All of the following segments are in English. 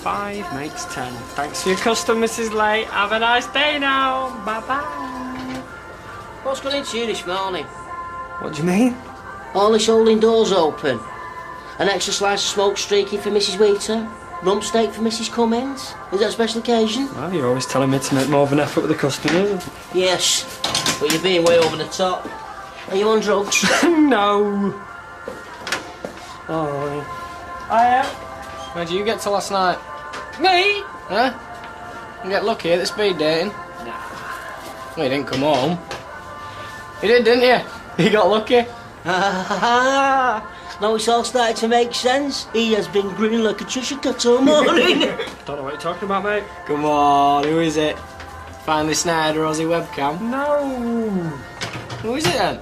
5 makes 10. Thanks for your custom, Mrs. Lay. Have a nice day now. Bye-bye. What's going into you this morning? What do you mean? All this holding doors open. An extra slice of smoked streaky for Mrs. Wheater. Rump steak for Mrs. Cummins. Is that a special occasion? Well, you're always telling me to make more of an effort with the customers. Yes, but you're being way over the top. Are you on drugs? No. Oh. I am. Where did you get to last night? Me? Huh? You get lucky at the speed dating? Nah. Well, you didn't come home. You did, didn't you? You got lucky. Now it's all starting to make sense. He has been grinning like a Cheshire cat all morning. Don't know what you're talking about, mate. Come on, who is it? Finally snared a Aussie webcam? No. Who is it then?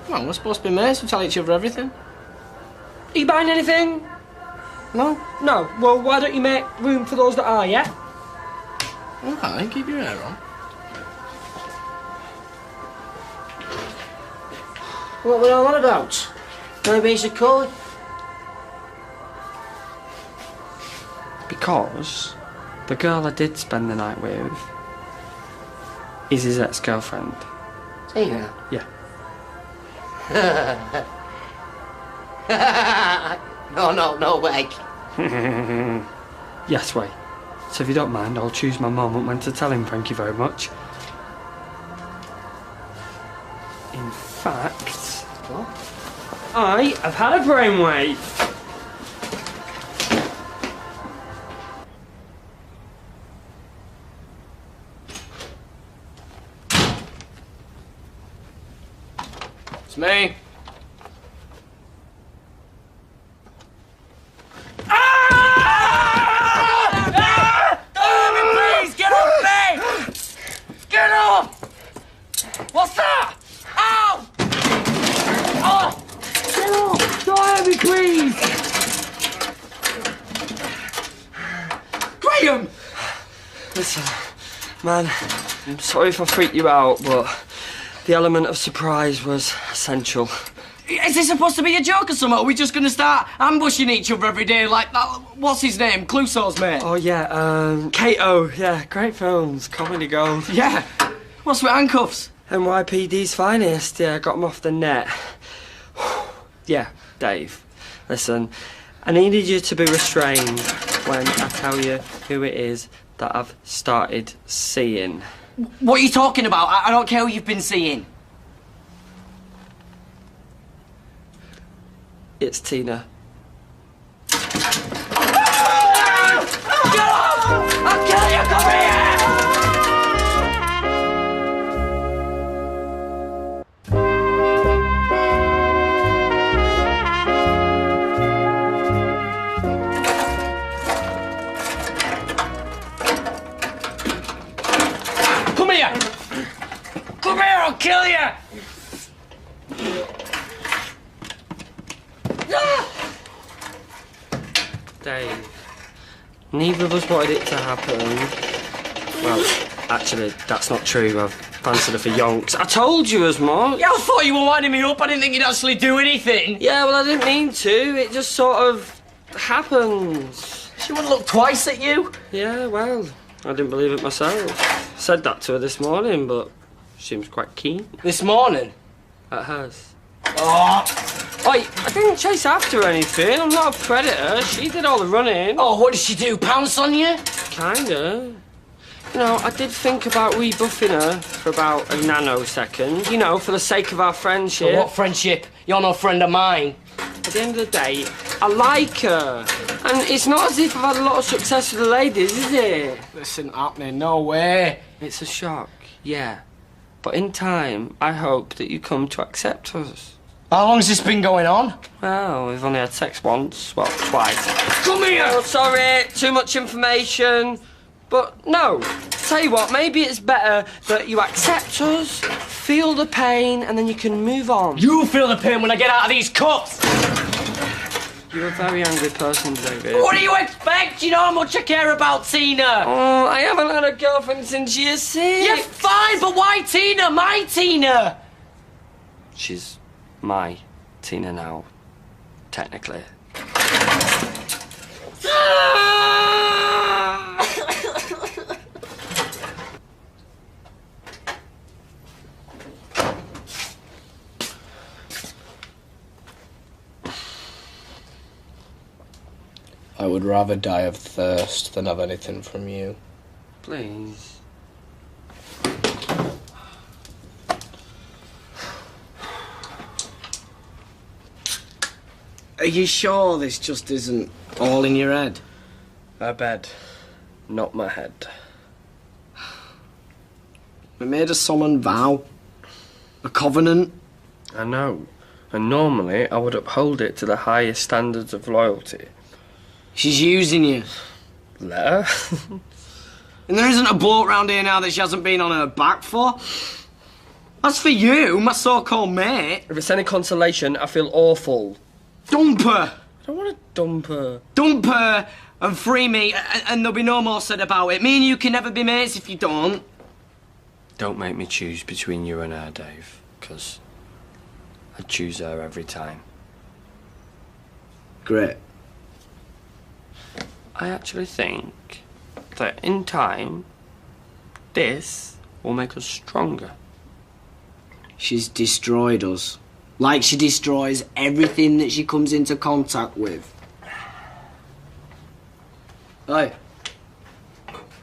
Come on, we're supposed to be mates, we tell each other everything. Are you buying anything? No? No. Well, why don't you make room for those that are, yeah? Okay, keep your hair on. What were all that about? Maybe he's a Corrie. Because the girl I did spend the night with is his ex-girlfriend. Tina? Yeah. No way. Yes, way. So if you don't mind, I'll choose my moment when to tell him thank you very much. In fact... What? I have had a brainwave. It's me. Please, get off me! Get off! What's that? Ow! Oh! Get off! Don't hurt me, please! Graeme! Listen, man, I'm sorry if I freaked you out, but the element of surprise was essential. Is this supposed to be a joke or something? Are we just going to start ambushing each other every day like that? What's his name? Clouseau's mate? Oh, yeah, Kato. Yeah, great films. Comedy gold. Yeah. What's with handcuffs? NYPD's finest. Yeah, got him off the net. Yeah, Dave, listen, I needed you to be restrained when I tell you who it is that I've started seeing. What are you talking about? I don't care who you've been seeing. It's Tina. I'll kill you! Come here! Come here! Come here, I'll kill you! Dave, neither of us wanted it to happen. Well, actually, that's not true. I've fancied her for yonks. I told you as much. Yeah, I thought you were winding me up. I didn't think you'd actually do anything. Yeah, well, I didn't mean to. It just sort of happens. She wouldn't look twice at you. Yeah, well, I didn't believe it myself. Said that to her this morning, but she seems quite keen. This morning? At hers. Oh! Oi, I didn't chase after her or anything. I'm not a predator. She did all the running. Oh, what did she do? Pounce on you? Kinda. You know, I did think about rebuffing her for about a nanosecond, you know, for the sake of our friendship. What friendship? You're no friend of mine. At the end of the day, I like her. And it's not as if I've had a lot of success with the ladies, is it? This isn't happening, no way. It's a shock, yeah. But in time, I hope that you come to accept us. How long's this been going on? Well, we've only had sex once. Well, twice. Come here! Oh, sorry, too much information. But no, tell you what, maybe it's better that you accept us, feel the pain, and then you can move on. You feel the pain when I get out of these cuffs! You're a very angry person, David. What do you expect? You know how much I care about Tina. Oh, I haven't had a girlfriend since year 6. You're fine, but why Tina? My Tina! She's my Tina now, technically. Ah! I would rather die of thirst than have anything from you. Please. Are you sure this just isn't all in your head? My bed, not my head. We made a solemn vow. A covenant. I know. And normally I would uphold it to the highest standards of loyalty. She's using you. Let her? And there isn't a bloke round here now that she hasn't been on her back for. As for you, my so-called mate... If it's any consolation, I feel awful. Dump her! I don't want to dump her. Dump her and free me, and there'll be no more said about it. Me and you can never be mates if you don't. Don't make me choose between you and her, Dave, because I'd choose her every time. Great. I actually think that in time, this will make us stronger. She's destroyed us. Like she destroys everything that she comes into contact with. Oi.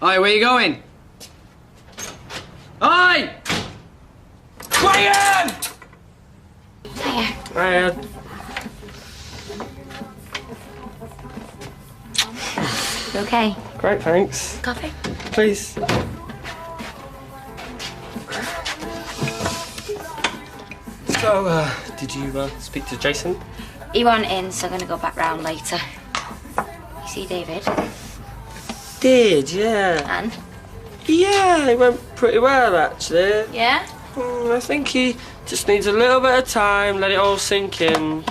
Oi, where you going? Oi! Graeme! Hiya. You okay? Great, thanks. Coffee? Please. So, did you speak to Jason? He went in, so I'm gonna go back round later. You see David? Did, yeah. And? Yeah, it went pretty well, actually. Yeah? I think he just needs a little bit of time, let it all sink in.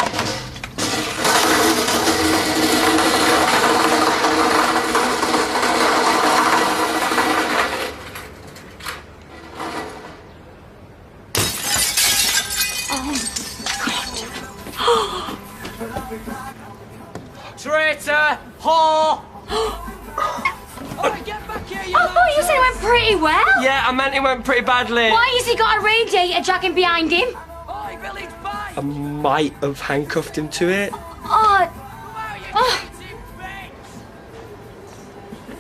Traitor! Whore! Alright, get back here, you I thought you said it went pretty well. Yeah, I meant it went pretty badly. Why has he got a radiator dragging behind him? Oi, Billy's bike! I might have handcuffed him to it. Oh, oh.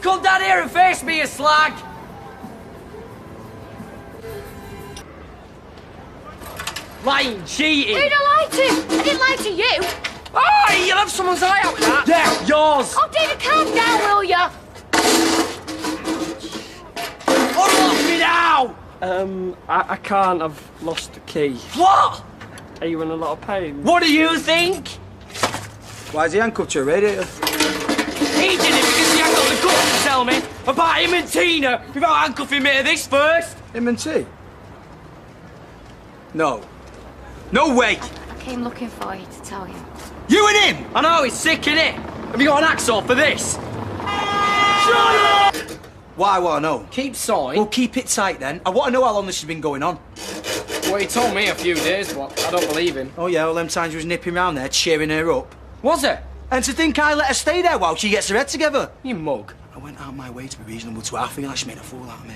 Come down here and face me, you slag! Lying, cheating! Who'd I lie to? I didn't lie to you. Oi, you'll have someone's eye out with that! Yeah, yours! Oh, David, calm down, will ya? Unlock me now! I can't. I've lost the key. What? Are you in a lot of pain? What do you think? Why's he handcuffed to a radiator? He did it because he hadn't got the guts to tell me about him and Tina without handcuffing me to this first. Him and T? No. No way! I came looking for you to tell you. You and him! I know, he's sick, innit? Have you got an axe for this? Shut up! Why, I want to know. Keep sawing. Well, keep it tight then. I want to know how long this has been going on. Well, he told me a few days, but I don't believe him. Oh yeah, all them times you was nipping round there, cheering her up. Was it? And to think I let her stay there while she gets her head together. You mug. I went out of my way to be reasonable to her. I feel like she made a fool out of me.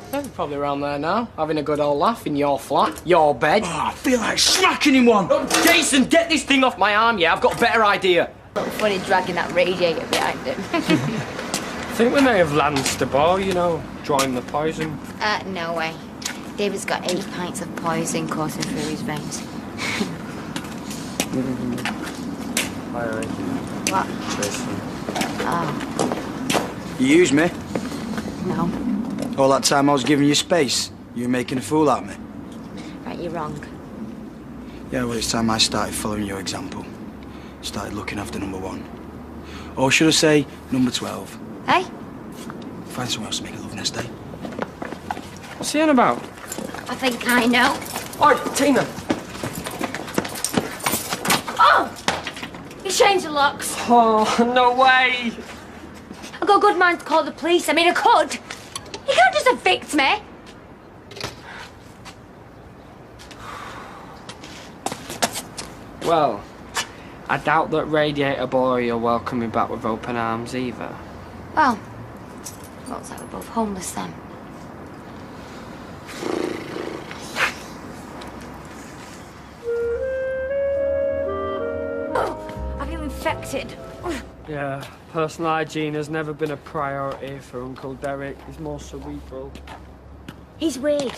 They're probably around there now, having a good old laugh in your flat, your bed. Oh, I feel like smacking him one. Jason, get this thing off my arm, yeah? I've got a better idea. Funny dragging that radiator behind him. I think we may have lanced the ball, you know, drawing the poison. No way. David's got 8 pints of poison coursing through his veins. What? Jason. Oh, You used me. no. All that time I was giving you space. You were making a fool out of me. Right, you're wrong. Yeah, well, it's time I started following your example. Started looking after number 1. Or should I say, number 12. Hey? Find someone else to make a love nest, eh? What's he on about? I think I know. Oi, Tina! Oh! He changed the locks. Oh, no way! I've got a good mind to call the police. I mean, I could. He can't just evict me. Well, I doubt that Radiator Boy will welcome me back with open arms either. Well, looks like we're both homeless then. Oh, I feel infected. Yeah, personal hygiene has never been a priority for Uncle Derek. He's more cerebral. He's weird.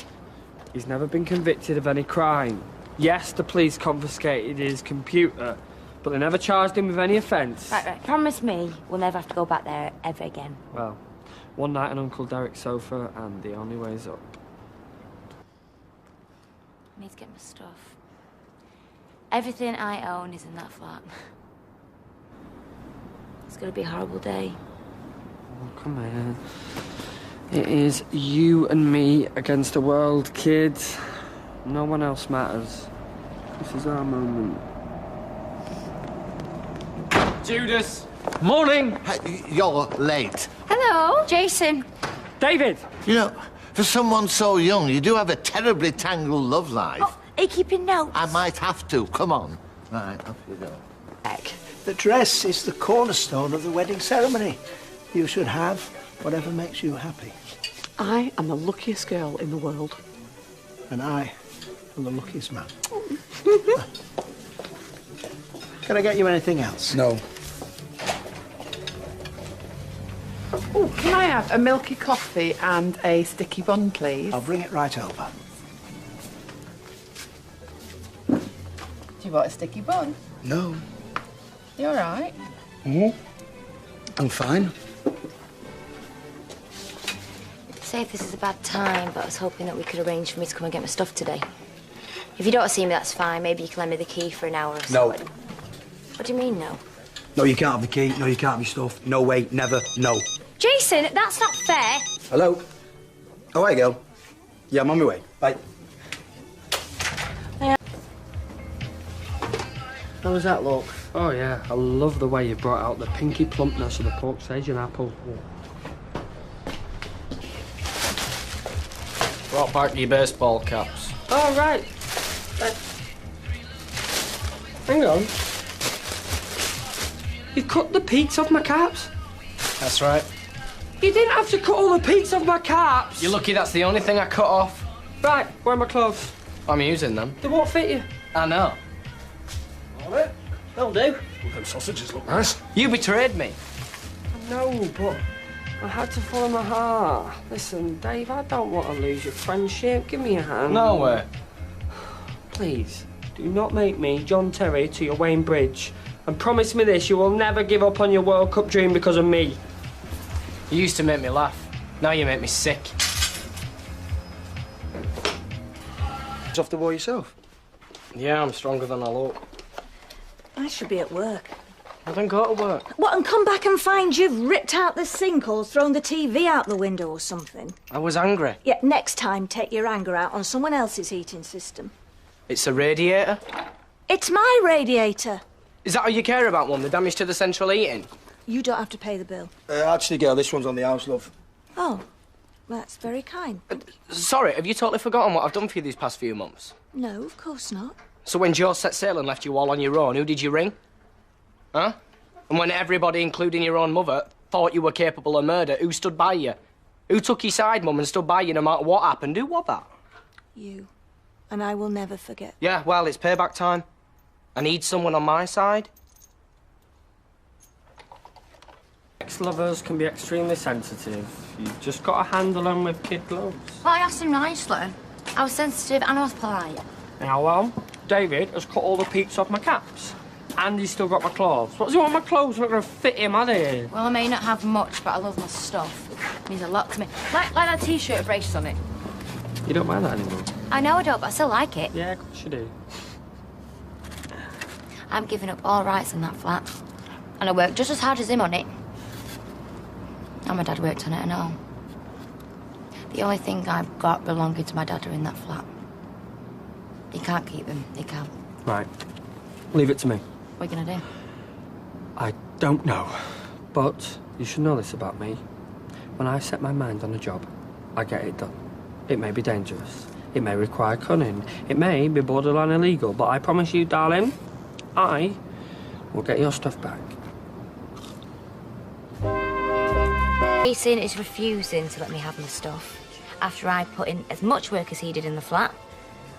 He's never been convicted of any crime. Yes, the police confiscated his computer, but they never charged him with any offence. Right. Promise me we'll never have to go back there ever again. Well, one night on Uncle Derek's sofa, and the only way's up. I need to get my stuff. Everything I own is in that flat. It's gonna be a horrible day. Oh, come on. It is you and me against the world, kids. No one else matters. This is our moment. Judas! Morning! Hey, you're late. Hello, Jason. David! You know, for someone so young, you do have a terribly tangled love life. Oh, are you keeping notes? I might have to. Come on. Right, off you go. The dress is the cornerstone of the wedding ceremony. You should have whatever makes you happy. I am the luckiest girl in the world. And I am the luckiest man. Can I get you anything else? No. Oh, can I have a milky coffee and a sticky bun, please? I'll bring it right over. Do you want a sticky bun? No. You all right? I'm fine. Say if this is a bad time, but I was hoping that we could arrange for me to come and get my stuff today. If you don't see me, that's fine. Maybe you can lend me the key for an hour or so. No. What do you mean, no? No, you can't have the key. No, you can't have your stuff. No way, never, no. Jason, that's not fair. Hello? Oh, hey, girl. Yeah, I'm on my way. Bye. How does that look? Oh, yeah, I love the way you brought out the pinky plumpness of the pork sage and apple. Brought back your baseball caps. Oh, right. Hang on. You cut the peaks off my caps? That's right. You didn't have to cut all the peaks off my caps! You're lucky that's the only thing I cut off. Right, where are my clothes? I'm using them. They won't fit you. I know. That'll do. Them sausages look nice. You betrayed me. No, but I had to follow my heart. Listen, Dave, I don't want to lose your friendship. Give me a hand. No way. Please, do not make me John Terry to your Wayne Bridge. And promise me this, you will never give up on your World Cup dream because of me. You used to make me laugh. Now you make me sick. It's off the wall yourself. Yeah, I'm stronger than I look. I should be at work. Well, then go to work. What, and come back and find you've ripped out the sink or thrown the TV out the window or something? I was angry. Yeah, next time take your anger out on someone else's heating system. It's a radiator. It's my radiator. Is that all you care about, Mum? The damage to the central heating? You don't have to pay the bill. Actually, girl, this one's on the house, love. Oh, that's very kind. Sorry, have you totally forgotten what I've done for you these past few months? No, of course not. So when Joe set sail and left you all on your own, who did you ring? Huh? And when everybody, including your own mother, thought you were capable of murder, who stood by you? Who took your side, Mum, and stood by you no matter what happened? Who was that? You. And I will never forget. Yeah, well, it's payback time. I need someone on my side. Ex-lovers can be extremely sensitive. You've just got to handle them with kid gloves. Well, I asked him nicely. I was sensitive and I was polite. Now, well, David has cut all the peaks off my caps. And he's still got my clothes. What does he want my clothes? Not going to fit him, are they? Well, I may not have much, but I love my stuff. It means a lot to me. Like that T-shirt with braces on it. You don't wear that anymore? I know I don't, but I still like it. Yeah, of course you do. I'm giving up all rights in that flat. And I work just as hard as him on it. And my dad worked on it and all. The only thing I've got belonging to my dad are in that flat. He can't keep them. He can't. Right. Leave it to me. What are you going to do? I don't know. But you should know this about me. When I set my mind on a job, I get it done. It may be dangerous. It may require cunning. It may be borderline illegal. But I promise you, darling, I will get your stuff back. Jason is refusing to let me have my stuff after I put in as much work as he did in the flat.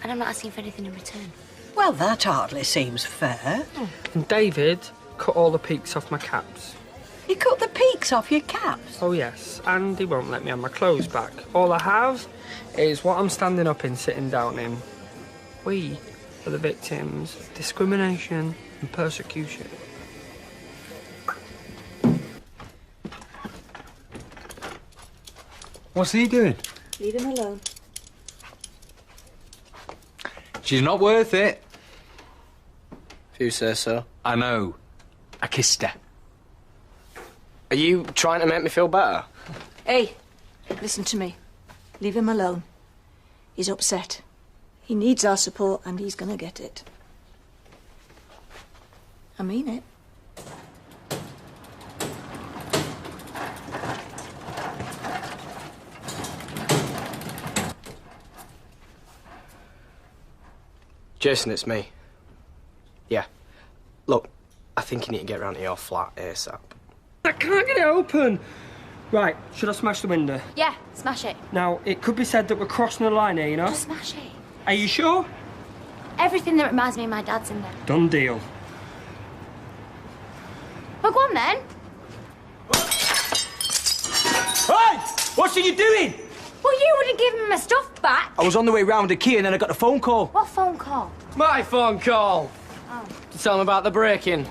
And I'm not asking for anything in return. Well, that hardly seems fair. And David cut all the peaks off my caps. You cut the peaks off your caps? Oh yes, and he won't let me have my clothes back. All I have is what I'm standing up in, sitting down in. We are the victims of discrimination and persecution. What's he doing? Leave him alone. She's not worth it. If you say so. I know. I kissed her. Are you trying to make me feel better? Hey, listen to me. Leave him alone. He's upset. He needs our support and he's gonna get it. I mean it. Jason, it's me. Yeah. Look, I think you need to get round to your flat ASAP. I can't get it open! Right, should I smash the window? Yeah, smash it. Now, it could be said that we're crossing the line here, you know? Just smash it. Are you sure? Everything that reminds me of my dad's in there. Done deal. Well, go on then. Hey! What are you doing? Well, you wouldn't give him my stuff back. I was on the way round the key and then I got a phone call. What phone call? My phone call! Oh. To tell him about the break-in.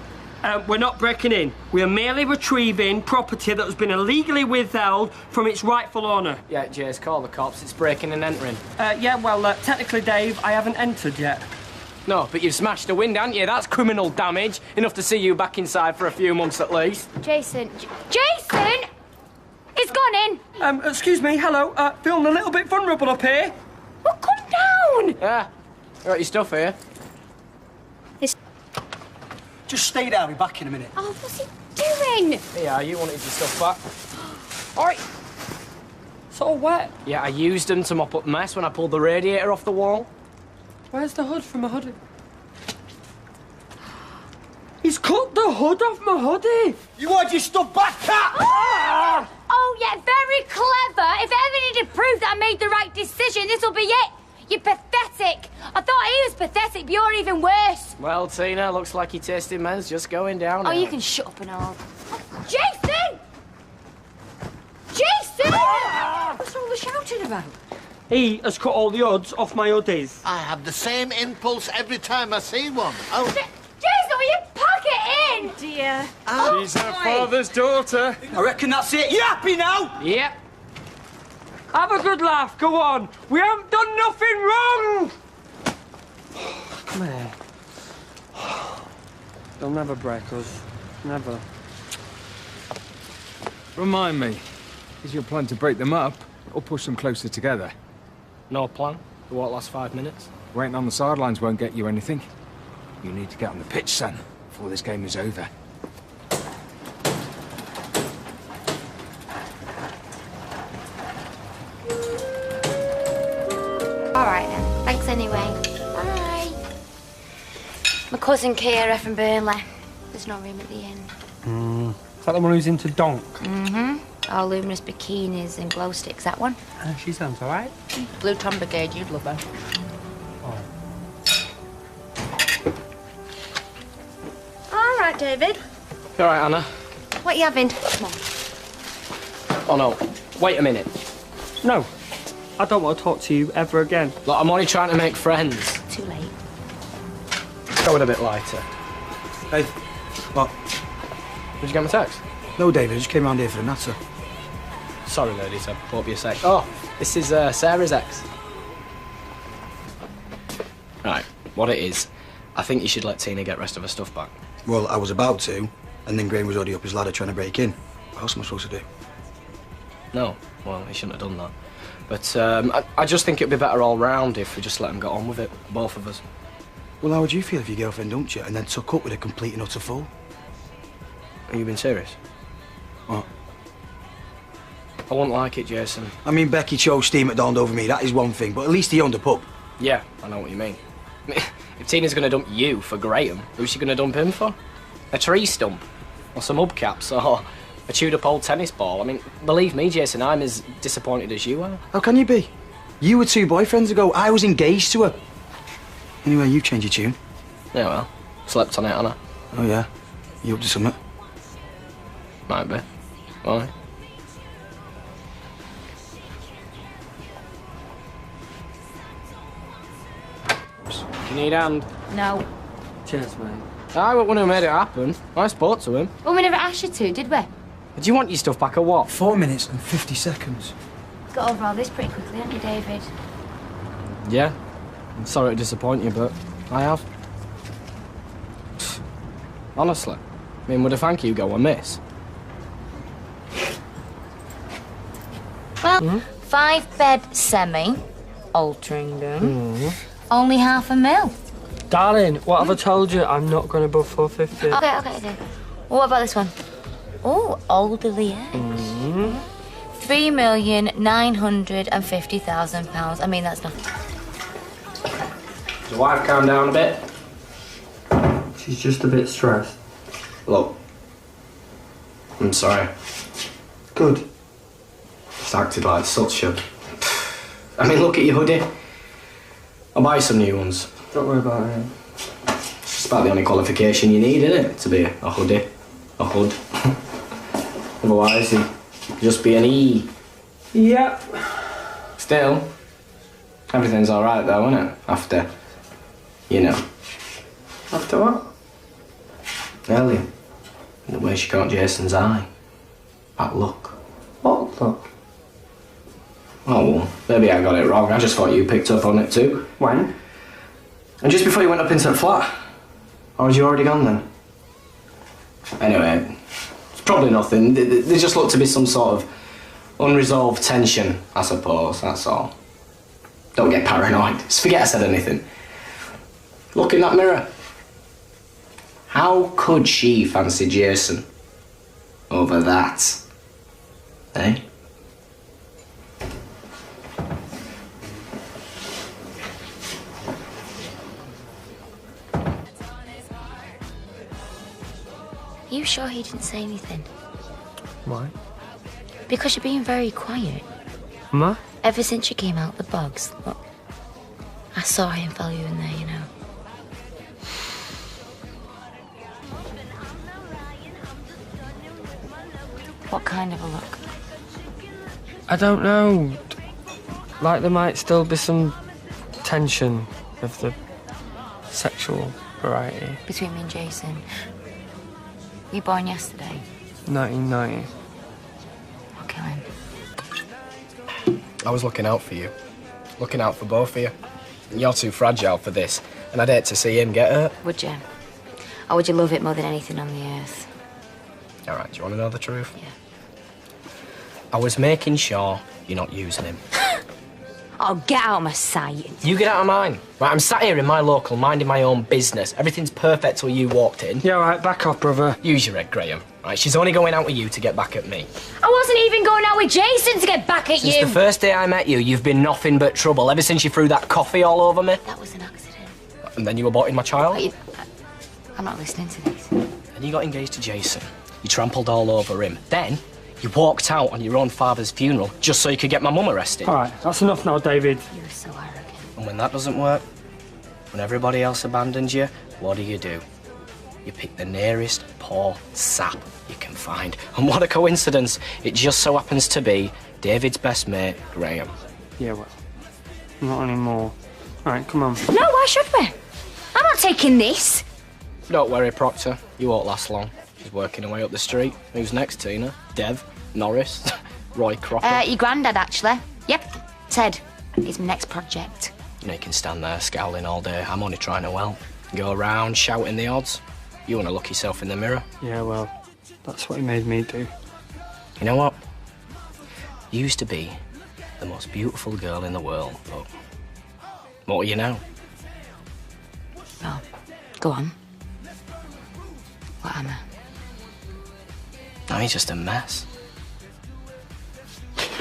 We're not breaking in. We are merely retrieving property that has been illegally withheld from its rightful owner. Yeah, Jace, call the cops. It's breaking and entering. Yeah, well, technically, Dave, I haven't entered yet. No, but you've smashed the window, haven't you? That's criminal damage. Enough to see you back inside for a few months at least. Jason! Jason! It's gone in! Excuse me, hello. Feeling a little bit vulnerable up here. Well, come down! Yeah. You got your stuff here. Just stay there, I'll be back in a minute. Oh, what's he doing? Yeah, you wanted your stuff back. All right. It's all wet. Yeah, I used them to mop up mess when I pulled the radiator off the wall. Where's the hood from my hoodie? He's cut the hood off my hoodie. You want your stuff back, cat? Oh! Oh, yeah, very clever. If ever needed proof that I made the right decision, this'll be it. You're pathetic. I thought he was pathetic, but you're even worse. Well, Tina, looks like your tasting men's just going down. Oh, now. you can shut up and all. Jason! Jason! What's all the shouting about? He has cut all the hoods off my hoodies. I have the same impulse every time I see one. Oh, Jason, will you pack it in? Dear. She's her father's daughter. I reckon that's it. You happy now? Yep. Have a good laugh, go on. We haven't done nothing wrong. Come here. They'll never break us. Never. Remind me, is your plan to break them up or push them closer together? No plan. For what, last 5 minutes? Waiting on the sidelines won't get you anything. You need to get on the pitch, son, before this game is over. All right, then. Thanks anyway. Bye. My cousin Kira from Burnley. There's no room at the inn. Is that the one who's into donk? Mm-hmm. All luminous bikinis and glow sticks, that one. She sounds all right. Blue Tom Brigade, you'd love her. All right, David. You all right, Anna? What are you having? Come on. Oh, no. Wait a minute. No, I don't want to talk to you ever again. Look, I'm only trying to make friends. Too late. Go it a bit lighter. Hey, what? Did you get my text? No, David, I just came round here for a natter. Sorry, ladies, I won't be a sec. Oh, this is Sarah's ex. Right, what it is, I think you should let Tina get rest of her stuff back. Well, I was about to, and then Graeme was already up his ladder trying to break in. What else am I supposed to do? No, well, he shouldn't have done that. But I just think it'd be better all round if we just let him get on with it, both of us. Well, how would you feel if your girlfriend dumped you and then took up with a complete and utter fool? Are you being serious? What? I wouldn't like it, Jason. I mean, Becky chose Steve McDonald over me, that is one thing, but at least he owned a pub. Yeah, I know what you mean. If Tina's going to dump you for Graeme, who's she going to dump him for? A tree stump? Or some hubcaps? Or a chewed-up old tennis ball? I mean, believe me, Jason, I'm as disappointed as you are. How can you be? You were 2 boyfriends ago, I was engaged to her. Anyway, you've changed your tune. Yeah, well, slept on it, Anna. Oh, yeah? You up to something? Might be. Why? Do you need a hand? No. Cheers, mate. I was one who made it happen. I spoke to him. Well, we never asked you to, did we? Do you want your stuff back or what? 4 minutes and 50 seconds. Got over all this pretty quickly, haven't you, David? Yeah. I'm sorry to disappoint you, but I have. Honestly. I mean, would a thank you go amiss? Well, 5-bed semi, altering room, only £500,000. Darling, what have I told you? I'm not going above 450. Okay. What about this one? Oh, elderly age. £3,950,000. I mean, that's nothing. Does your wife calm down a bit? She's just a bit stressed. Look. I'm sorry. Good. It's acted like such a... I mean, look at your hoodie. I'll buy some new ones. Don't worry about it. It's just about the only qualification you need, isn't it? To be a hoodie. A hood. Otherwise, you'd just be an E. Yep. Still, everything's alright though, isn't it? After, you know. After what? Earlier. The way she caught Jason's eye. Bad luck. What luck? Oh, well, maybe I got it wrong. I just thought you picked up on it too. When? And just before you went up into the flat. Or had you already gone then? Anyway, it's probably nothing. There just looked to be some sort of unresolved tension, I suppose, that's all. Don't get paranoid. Just forget I said anything. Look in that mirror. How could she fancy Jason over that? Eh? Are you sure he didn't say anything? Why? Because you're being very quiet. Am I? Ever since you came out the bogs, look, I saw him follow you in there, you know. What kind of a look? I don't know. Like there might still be some tension of the sexual variety. Between me and Jason. Were you born yesterday? 1990. I'll kill him. I was looking out for you. Looking out for both of you. You're too fragile for this, and I'd hate to see him get hurt. Would you? Or would you love it more than anything on the earth? All right, do you want to know the truth? Yeah. I was making sure you're not using him. Oh, get out of my sight. You get out of mine. Right, I'm sat here in my local, minding my own business. Everything's perfect till you walked in. Yeah, right, back off, brother. Use your head, Graeme. Right, she's only going out with you to get back at me. I wasn't even going out with Jason to get back at Since you. the first day I met you, you've been nothing but trouble, ever since you threw that coffee all over me. That was an accident. And then you aborted my child. I'm not listening to this. And you got engaged to Jason. You trampled all over him. Then, you walked out on your own father's funeral just so you could get my mum arrested. All right, that's enough now, David. You're so arrogant. And when that doesn't work, when everybody else abandons you, what do? You pick the nearest poor sap you can find. And what a coincidence. It just so happens to be David's best mate, Graeme. Yeah, well, not anymore. All right, come on. No, why should we? I'm not taking this. Don't worry, Proctor. You won't last long. She's working her way up the street. Who's next, Tina? Dev? Norris? Roy Crocker? Your granddad, actually. Yep. Ted. It's my next project. You know, you can stand there scowling all day. I'm only trying to help. Go around shouting the odds. You want to look yourself in the mirror. Yeah, well, that's what he made me do. You know what? You used to be the most beautiful girl in the world, but what are you now? Well, go on. What am I? Now you're just a mess.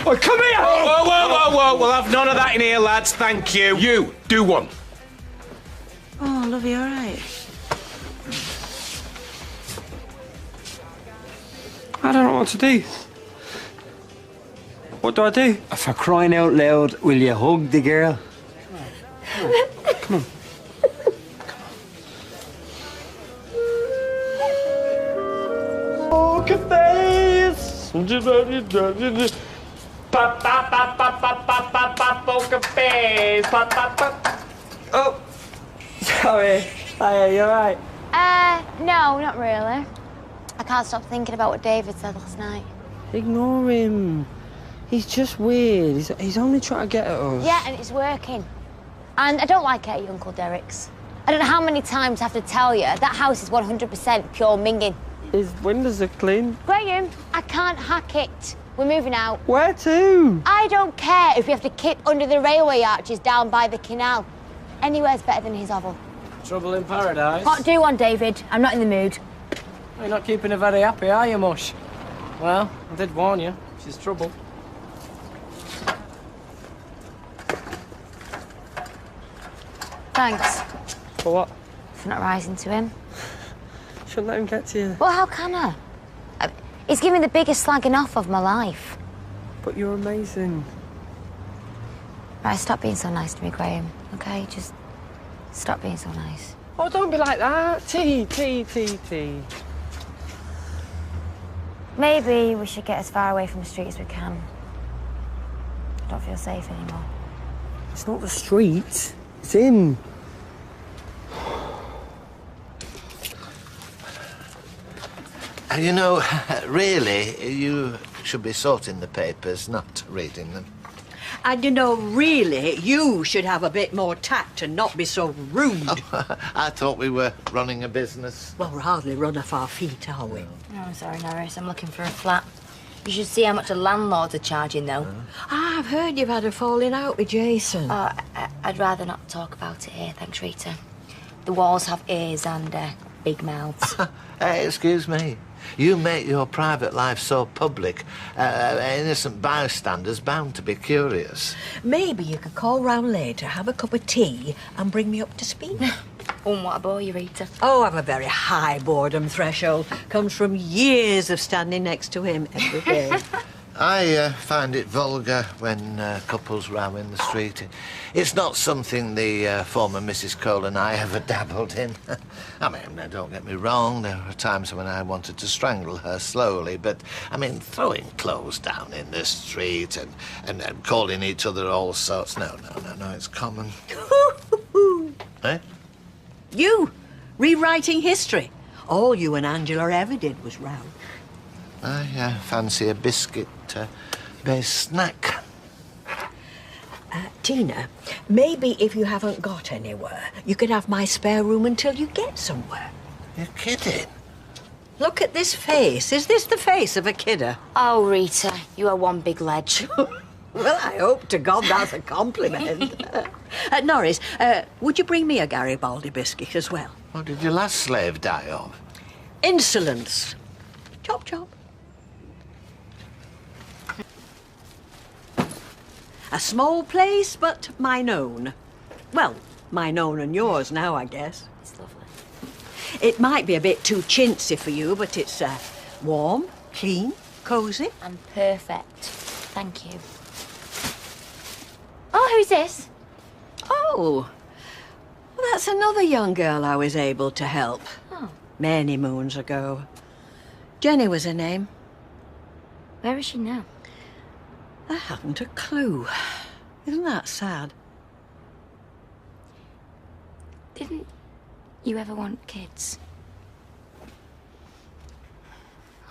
Oh, come here! Whoa! We'll have none of that in here, lads. Thank you. You, do one. Oh, love you, all right? I don't know what to do. What do I do? For crying out loud, will you hug the girl? Come on. Oh, sorry. Hiya, you alright? No, not really. I can't stop thinking about what David said last night. Ignore him. He's just weird. He's only trying to get at us. Yeah, and it's working. And I don't like it at your Uncle Derek's. I don't know how many times I have to tell you that house is 100% pure minging. His windows are clean. Graeme, I can't hack it. We're moving out. Where to? I don't care if we have to keep under the railway arches down by the canal. Anywhere's better than his hovel. Trouble in paradise? Can't do one, David. I'm not in the mood. You're not keeping her very happy, are you, Mush? Well, I did warn you. She's trouble. Thanks. For what? For not rising to him. Shouldn't let him get to you. Well, how can I? He's giving me the biggest slagging off of my life. But you're amazing. Right, stop being so nice to me, Graeme, OK? Just stop being so nice. Oh, don't be like that. Tea. Maybe we should get as far away from the street as we can. I don't feel safe anymore. It's not the street. It's him. You know, really, you should be sorting the papers, not reading them. And you know, really, you should have a bit more tact and not be so rude. Oh, I thought we were running a business. Well, we're hardly run off our feet, are we? Oh, I'm sorry, Norris. I'm looking for a flat. You should see how much the landlords are charging, though. I've heard you've had a falling out with Jason. Oh, I'd rather not talk about it here, thanks, Rita. The walls have ears and big mouths. Hey, excuse me. You make your private life so public, innocent bystanders bound to be curious. Maybe you could call round later, have a cup of tea, and bring me up to speed. Oh, what a bore you, Rita. Oh, I've a very high boredom threshold. Comes from years of standing next to him every day. I find it vulgar when couples row in the street. It's not something the former Mrs. Cole and I ever dabbled in. I mean, don't get me wrong, there were times when I wanted to strangle her slowly, but, I mean, throwing clothes down in the street and calling each other all sorts, no, it's common. Eh? You, rewriting history. All you and Angela ever did was row. I fancy a biscuit-based snack. Tina, maybe if you haven't got anywhere, you could have my spare room until you get somewhere. You're kidding? Look at this face. Is this the face of a kidder? Oh, Rita, you are one big ledge. Well, I hope to God that's a compliment. Norris, would you bring me a Garibaldi biscuit as well? What did your last slave die of? Insolence. Chop, chop. A small place, but mine own. Well, mine own and yours now, I guess. It's lovely. It might be a bit too chintzy for you, but it's warm, clean, cosy. And perfect. Thank you. Oh, who's this? Oh, well, that's another young girl I was able to help. Oh. Many moons ago. Jenny was her name. Where is she now? I haven't a clue. Isn't that sad? Didn't you ever want kids?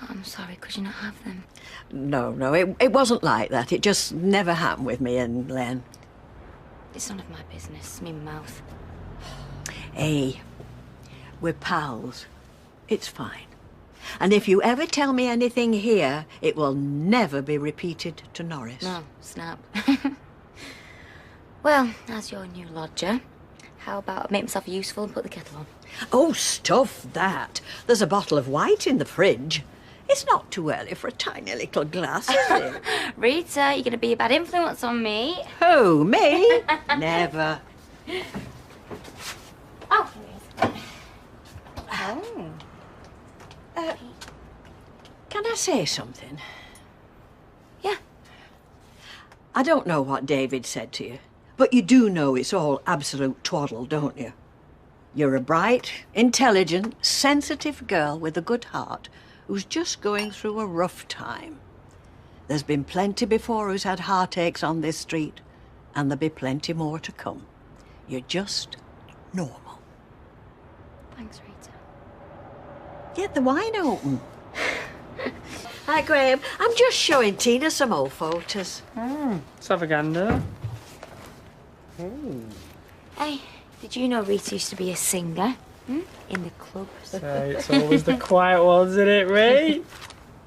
I'm sorry, could you not have them? No, it wasn't like that. It just never happened with me and Len. It's none of my business, me mouth. Hey, we're pals. It's fine. And if you ever tell me anything here, it will never be repeated to Norris. No, snap. Well, as your new lodger, how about I make myself useful and put the kettle on? Oh, stuff that. There's a bottle of white in the fridge. It's not too early for a tiny little glass, is it? Rita, you're going to be a bad influence on me. Who, me? Never. Oh, oh. Can I say something? Yeah. I don't know what David said to you, but you do know it's all absolute twaddle, don't you? You're a bright, intelligent, sensitive girl with a good heart who's just going through a rough time. There's been plenty before who's had heartaches on this street, and there'll be plenty more to come. You're just normal. Thanks, Rita. Get the wine open. Hi, Graeme. I'm just showing Tina some old photos. Let's have a gander. Hey, did you know Rita used to be a singer? In the clubs. It's always the quiet ones, isn't it, Ray?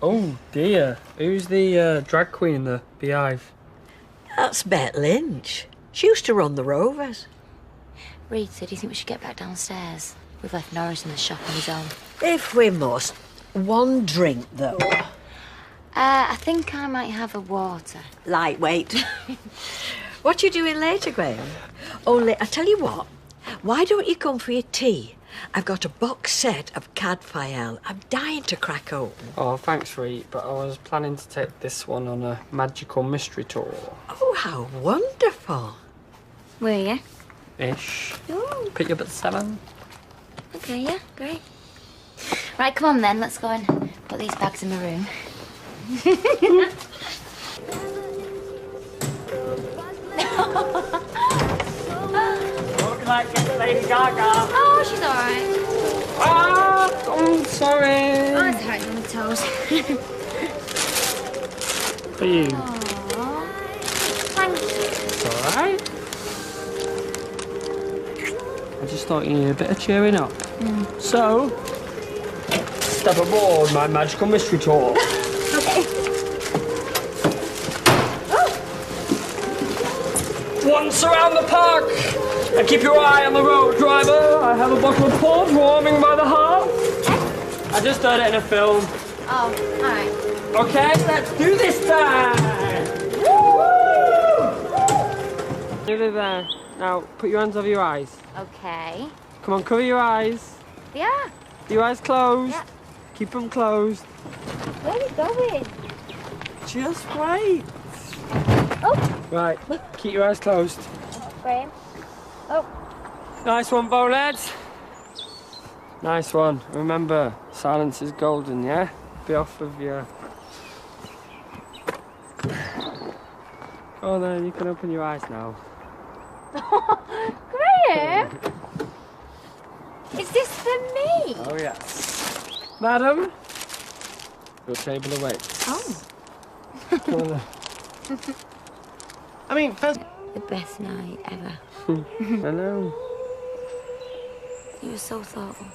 Oh, dear. Who's the drag queen in the Beehive? That's Bet Lynch. She used to run the Rovers. Rita, do you think we should get back downstairs? We've left Norris in the shop on his own. If we must. One drink, though. I think I might have a water. Lightweight. What you doing later, Graeme? Only, I tell you what, why don't you come for your tea? I've got a box set of Cadfael. I'm dying to crack open. Oh, thanks, Reet, but I was planning to take this one on a magical mystery tour. Oh, how wonderful. Were you? Ish. Ooh. Pick you up at 7. Okay, yeah, great. Right, come on then, let's go and put these bags in my room. Like Lady Gaga. Oh, she's alright. Ah, I'm sorry. Oh, it's hurting my toes. For you. Aww. Thanks. It's alright. I just thought you needed a bit of cheering up. So, step aboard my magical mystery tour. Okay. Once around the park. And keep your eye on the road, driver. I have a bottle of port warming by the hearth. I just heard it in a film. Oh, alright. Okay, let's do this time. Woo! Nearly there. Now, put your hands over your eyes. Okay. Come on, cover your eyes. Yeah. Your eyes closed. Yeah. Keep them closed. Where are we going? Just wait. Oh. Right, keep your eyes closed. Graeme. Oh. Nice one, bowleheads. Nice one. Remember, silence is golden, yeah? Be off with your... Oh, then you can open your eyes now. Graeme! Is this for me? Oh, yes. Madam, your table awaits. Oh. Come on then. I mean, first... The best night ever. I know. You were so thoughtful.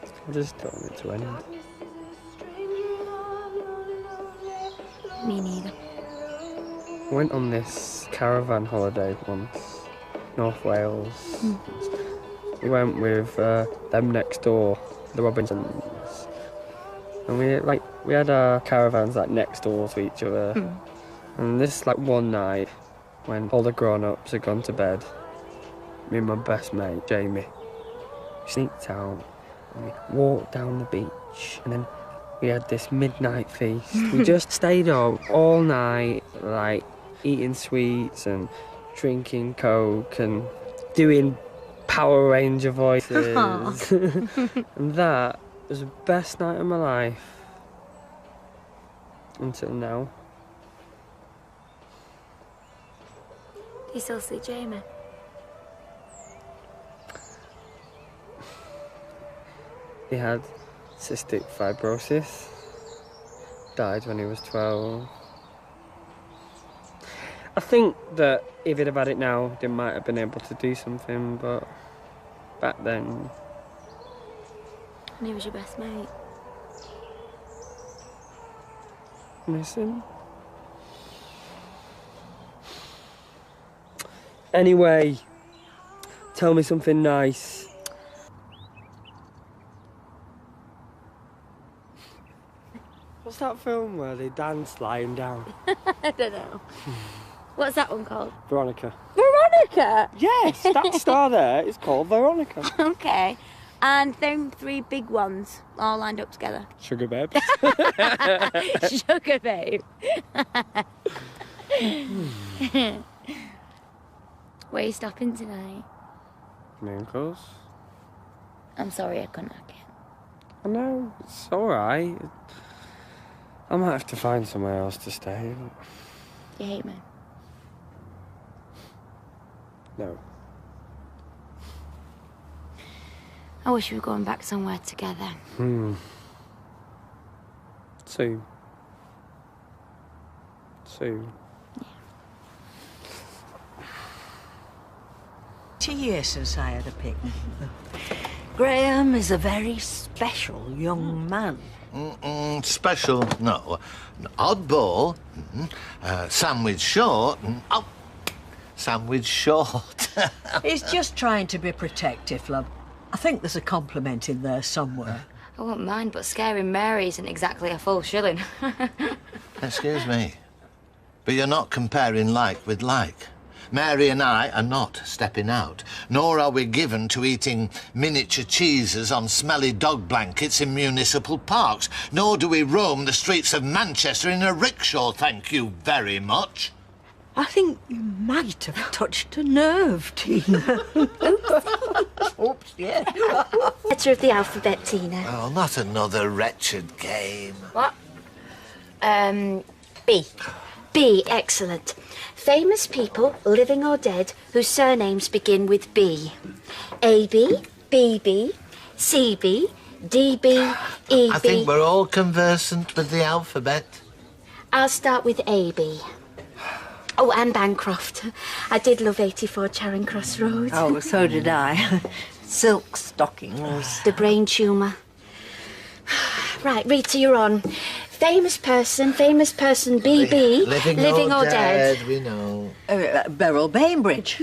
I just don't want it to end. Me neither. I went on this caravan holiday once, North Wales. We went with them next door, the Robinsons. And we had our caravans next door to each other. And this one night, when all the grown-ups had gone to bed, me and my best mate, Jamie, sneaked out and we walked down the beach, and then we had this midnight feast. We just stayed up all night, eating sweets and drinking Coke and doing Power Ranger voices. And that was the best night of my life. Until now. Do you still see Jamie? He had cystic fibrosis. Died when he was 12. I think that if he'd have had it now, they might have been able to do something, but back then... And he was your best mate. Miss him. Anyway, tell me something nice. What's that film where they dance lying down? I don't know. What's that one called? Veronica. Veronica? Yes, that star there is called Veronica. Okay. And them 3 big ones all lined up together. Sugar Babe. Sugar Babe. Where are you stopping tonight? My uncle's. I'm sorry I couldn't hack it. I know, it's alright. I might have to find somewhere else to stay. You hate me? No. I wish we were going back somewhere together. Soon. Soon. 2 years since I had a picnic. Graeme is a very special young man. Special, no. Oddball, sandwich short, oh, sandwich short. He's just trying to be protective, love. I think there's a compliment in there somewhere. I won't mind, but scaring Mary isn't exactly a full shilling. Excuse me, but you're not comparing like with like. Mary and I are not stepping out, nor are we given to eating miniature cheeses on smelly dog blankets in municipal parks, nor do we roam the streets of Manchester in a rickshaw, thank you very much. I think you might have touched a nerve, Tina. Oops, yeah. Letter of the alphabet, Tina. Oh, not another wretched game. What? B. B, excellent. Famous people, living or dead, whose surnames begin with B. A-B, B-B, C-B, D-B, E-B... I think we're all conversant with the alphabet. I'll start with A-B. Oh, and Bancroft. I did love 84 Charing Cross Road. Oh, so did I. Silk stockings. The brain tumour. Right, Rita, you're on. Famous person, B.B. Living or dead, we know. Beryl Bainbridge.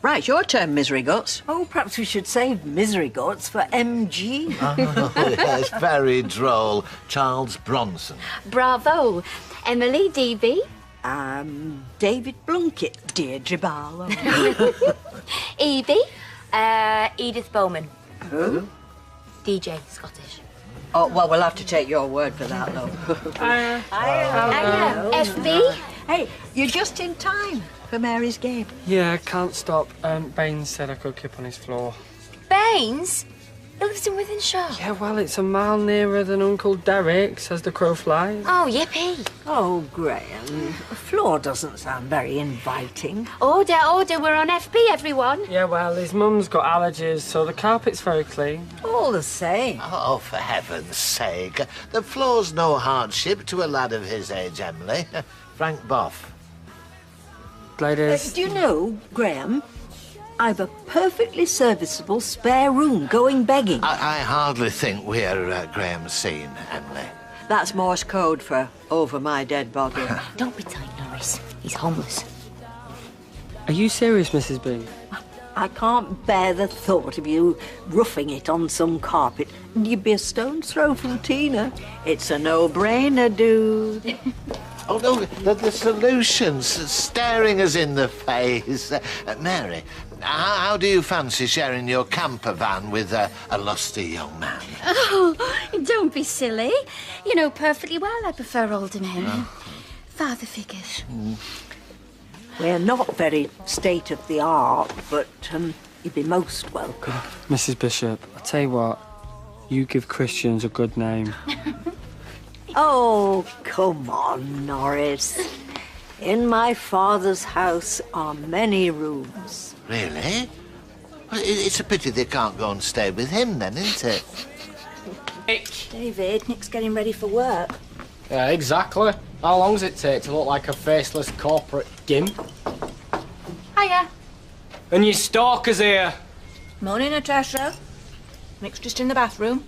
Right, your turn, Misery Guts. Oh, perhaps we should save Misery Guts for M.G. Oh, yes, very droll. Charles Bronson. Bravo. Emily, D.B. David Blunkett, Deirdre Barlow. Evie, Edith Bowman. Who? DJ, Scottish. Oh, well, we'll have to take your word for that, though. FB. Hey, you're just in time for Mary's game. Yeah, I can't stop. Baines said I could keep on his floor. Baines? He lives in Wythenshawe. Yeah, well, it's a mile nearer than Uncle Derek's, as the crow flies. Oh, yippee. Oh, Graeme, a floor doesn't sound very inviting. Order, we're on FB, everyone. Yeah, well, his mum's got allergies, so the carpet's very clean. All the same. Oh, for heaven's sake. The floor's no hardship to a lad of his age, Emily. Frank Boff. Ladies. Do you know, Graeme, I've a perfectly serviceable spare room going begging. I hardly think we're Graham's scene, Emily. That's Morse code for over my dead body. Don't be tight, Norris. He's homeless. Are you serious, Mrs. B? I can't bear the thought of you roughing it on some carpet. You'd be a stone's throw from Tina. It's a no-brainer, dude. Oh, no, the solution's staring us in the face. Mary, how do you fancy sharing your camper van with a lusty young man? Oh, don't be silly. You know perfectly well I prefer older men. Father figures. We're not very state-of-the-art, but you'd be most welcome. Mrs. Bishop, I tell you what, you give Christians a good name. Oh, come on, Norris. In my father's house are many rooms. Really? Well, it's a pity they can't go and stay with him then, isn't it? Nick. David, Nick's getting ready for work. Yeah, exactly. How long does it take to look like a faceless corporate gimp? Hiya. And your stalker's here. Morning, Natasha. Nick's just in the bathroom.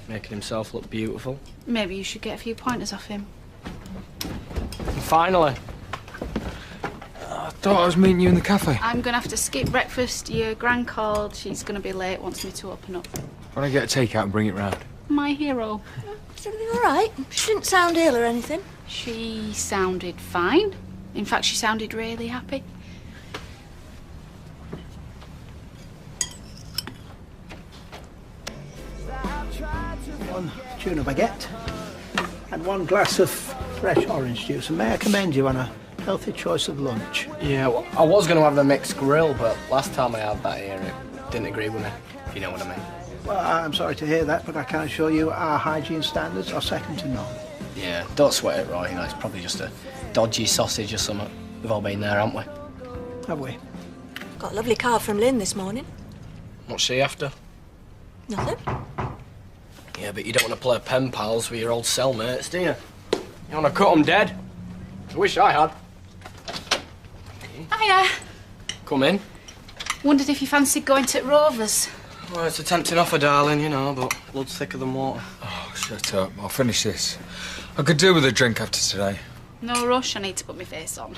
Making himself look beautiful. Maybe you should get a few pointers off him. And finally. I thought I was meeting you in the cafe. I'm going to have to skip breakfast. Your gran called. She's going to be late, wants me to open up. Why don't I get a takeout and bring it round? My hero. Is everything all right? She didn't sound ill or anything. She sounded fine. In fact, she sounded really happy. One tuna baguette and one glass of fresh orange juice. And may I commend you on a healthy choice of lunch? Yeah, well, I was going to have the mixed grill, but last time I had that here, it didn't agree with me, if you know what I mean. Well, I'm sorry to hear that, but I can assure you our hygiene standards are second to none. Yeah, don't sweat it, Roy. You know, it's probably just a dodgy sausage or something. We've all been there, haven't we? Have we? Got a lovely card from Lynn this morning. What's she after? Nothing. Yeah, but you don't want to play pen pals with your old cellmates, do you? You want to cut them dead? I wish I had. Hiya. Come in. Wondered if you fancied going to Rovers. Well, it's a tempting offer, darling, you know, but blood's thicker than water. Oh, shut up. I'll finish this. I could do with a drink after today. No rush, I need to put my face on.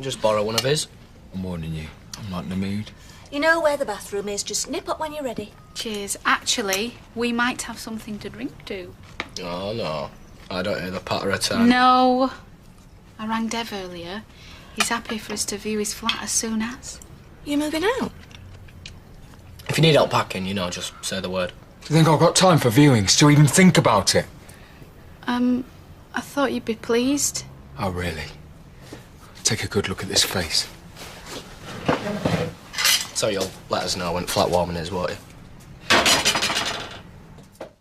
Just borrow one of his. I'm warning you. I'm not in the mood. You know where the bathroom is. Just nip up when you're ready. Cheers. Actually, we might have something to drink to. Oh, no. I don't hear the patter of time. No. I rang Dev earlier. He's happy for us to view his flat as soon as. You moving out? If you need help packing, you know, just say the word. Do you think I've got time for viewings to even think about it? I thought you'd be pleased. Oh, really? Take a good look at this face. So you'll let us know when flat warming is, won't you?